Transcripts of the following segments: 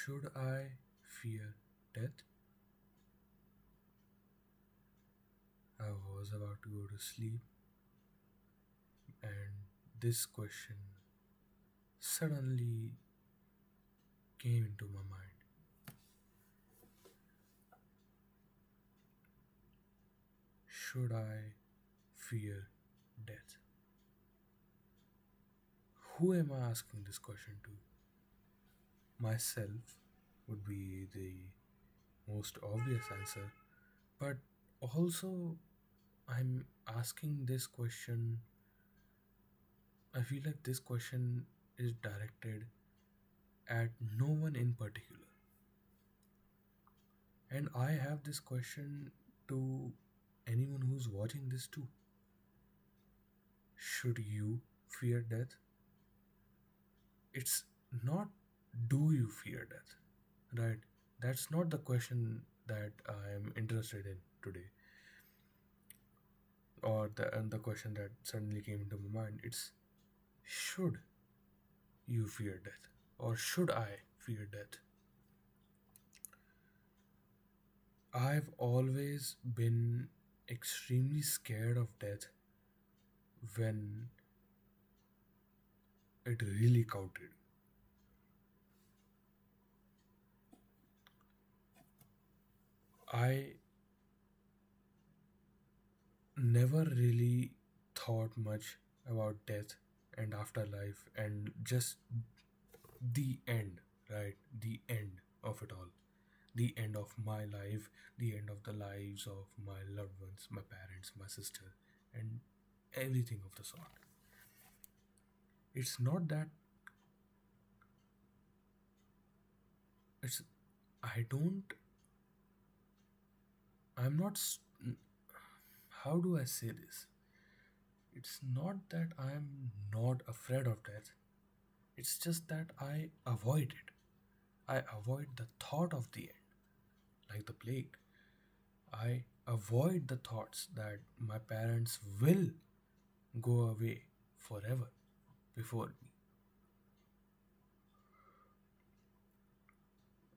Should I fear death? I was about to go to sleep, and this question suddenly came into my mind. Should I fear death? Who am I asking this question to? Myself would be the most obvious answer, but also I'm asking this question. I feel like this question is directed at no one in particular. And I have this question to anyone who's watching this too. Should you fear death? It's not do you fear death, right? That's not the question that I am interested in today, or the question that suddenly came into my mind. It's should you fear death, or should I fear death? I've always been extremely scared of death when it really counted. I never really thought much about death and afterlife and just the end, right? The end of it all. The end of my life, the end of the lives of my loved ones, my parents, my sister, and everything of the sort. It's not that it's, I don't, I'm not, how do I say this? It's not that I'm not afraid of death, it's just that I avoid it. I avoid the thought of the end, like the plague. I avoid the thoughts that my parents will go away forever before me.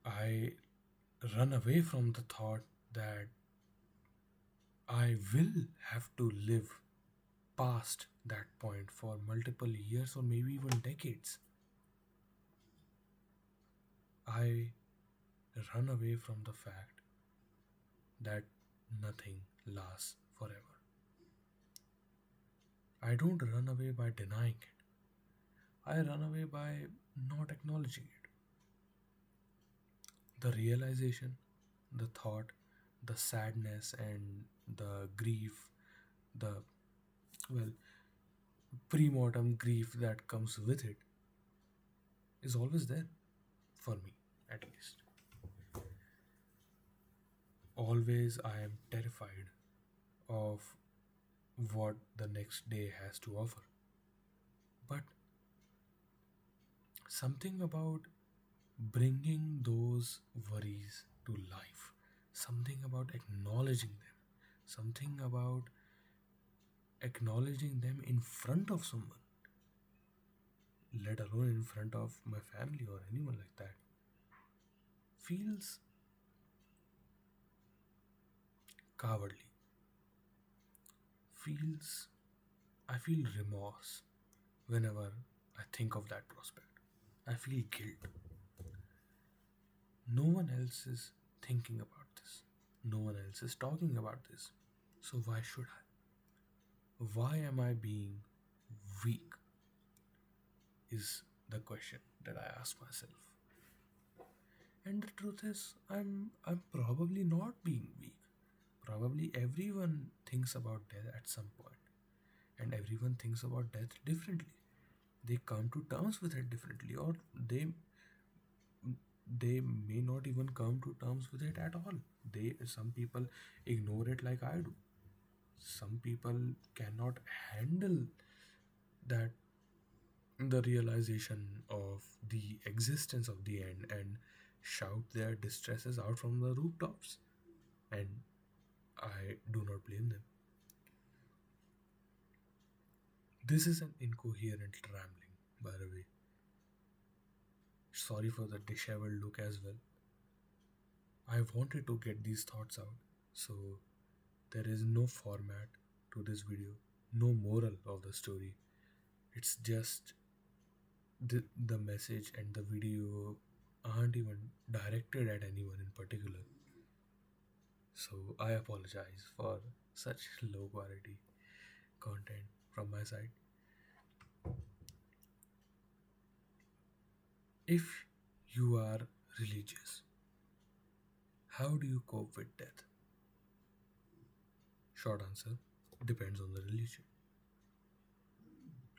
I run away from the thought that I will have to live past that point for multiple years or maybe even decades. I run away from the fact that nothing lasts forever. I don't run away by denying it. I run away by not acknowledging it. The realization, the thought, the sadness, and the grief, the, well, pre-mortem grief that comes with it is always there for me, at least. Always I am terrified of what the next day has to offer. But something about bringing those worries to life, something about acknowledging them, something about acknowledging them in front of someone, let alone in front of my family or anyone like that, feels cowardly. Feels, I feel remorse whenever I think of that prospect. I feel guilt. No one else is thinking about this. No one else is talking about this. So why should I? Why am I being weak? Is the question that I ask myself. And the truth is, I'm probably not being weak. Probably everyone thinks about death at some point, and everyone thinks about death differently. They come to terms with it differently, or they may not even come to terms with it at all. Some people ignore it like I do. Some people cannot handle that, the realization of the existence of the end, and shout their distresses out from the rooftops. And I do not blame them. This is an incoherent rambling, by the way. Sorry for the disheveled look as well. I wanted to get these thoughts out. So there is no format to this video, no moral of the story. It's just the message and the video aren't even directed at anyone in particular. So I apologize for such low quality content from my side. If you are religious, how do you cope with death? Short answer, depends on the religion.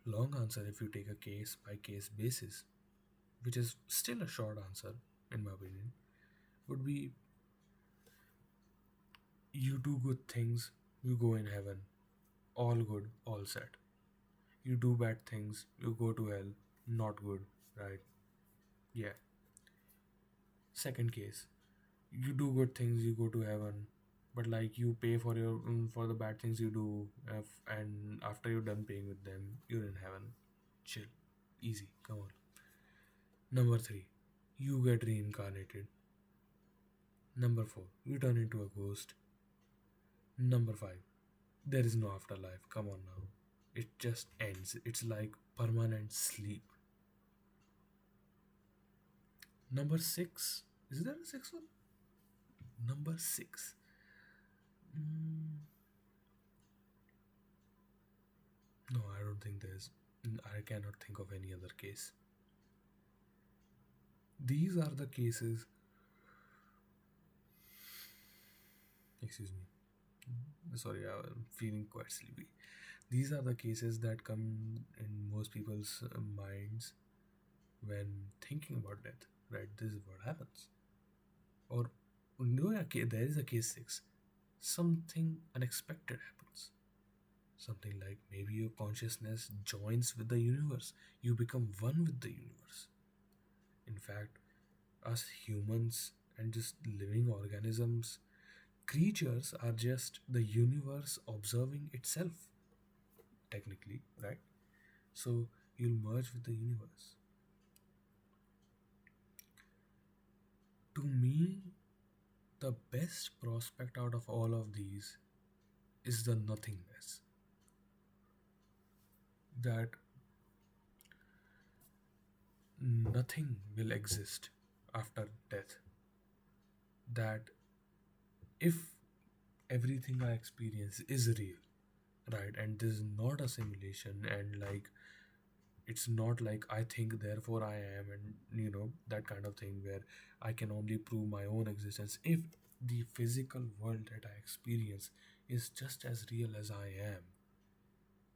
Long answer, if you take a case by case basis, which is still a short answer in my opinion, would be you do good things, you go in heaven, all good, all set. You do bad things, you go to hell, not good, right? Yeah. Second case, you do good things, you go to heaven, but like you pay for your for the bad things you do, and after you're done paying with them, you're in heaven. Chill, easy. Come on. Number three, you get reincarnated. Number four, you turn into a ghost. Number five, there is no afterlife. Come on now. It just ends. It's like permanent sleep. Number six. Is there a sixth one? Number six. Mm, no, I don't think there's. I cannot think of any other case. These are the cases. Excuse me. Sorry, I'm feeling quite sleepy. These are the cases that come in most people's minds when thinking about death, right? This is what happens. Or, no, yeah, there is a case six. Something unexpected happens. Something like maybe your consciousness joins with the universe. You become one with the universe. In fact, us humans and just living organisms, creatures are just the universe observing itself, technically, right? So you'll merge with the universe. To me, the best prospect out of all of these is the nothingness. That nothing will exist after death. That if everything I experience is real, right, and this is not a simulation, and like it's not like I think therefore I am, and that kind of thing where I can only prove my own existence. If the physical world that I experience is just as real as I am,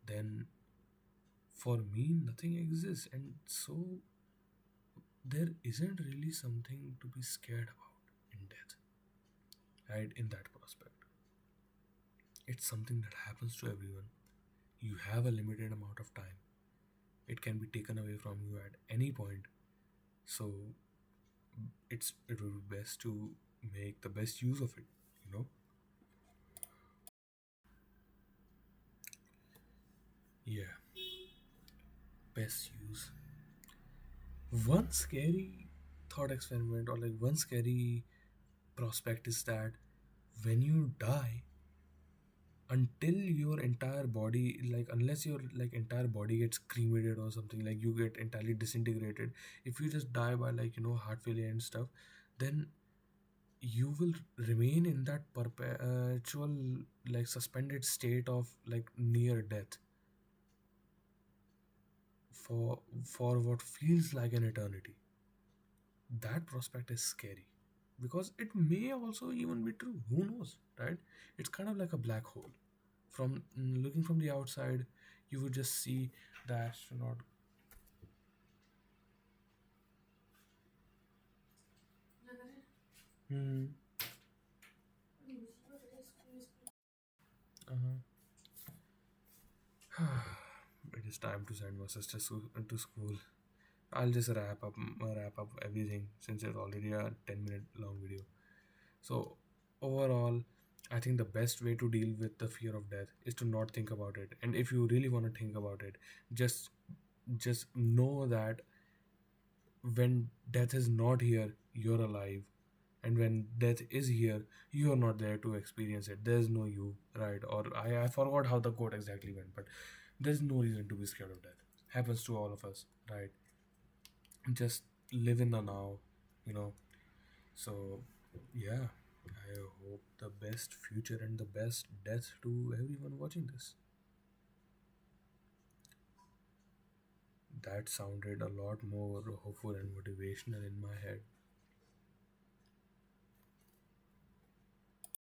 then for me nothing exists, and so there isn't really something to be scared about in death, right? In that prospect, it's something that happens to everyone. You have a limited amount of time. It can be taken away from you at any point. So it will be best to make the best use of it, you know? Yeah, best use. One scary thought experiment, or like one scary prospect, is that when you die, until your entire body, like unless your like entire body gets cremated or something, like you get entirely disintegrated, if you just die by like heart failure and stuff, then you will remain in that perpetual like suspended state of like near death for what feels like an eternity. That prospect is scary because it may also even be true. Who knows, right? It's kind of like a black hole. From looking from the outside, you would just see the astronaut. Hmm. Uh-huh. It is time to send my sister to school. I'll just wrap up everything since it's already a 10-minute long video. So overall, I think the best way to deal with the fear of death is to not think about it. And if you really want to think about it, just just know that When death is not here, you're alive. And when death is here, you're not there to experience it. There's no you, right? Or I forgot how the quote exactly went, but there's no reason to be scared of death. Happens to all of us, right? Just live in the now, you know. So, yeah, I hope the best future and the best death to everyone watching this. That sounded a lot more hopeful and motivational in my head.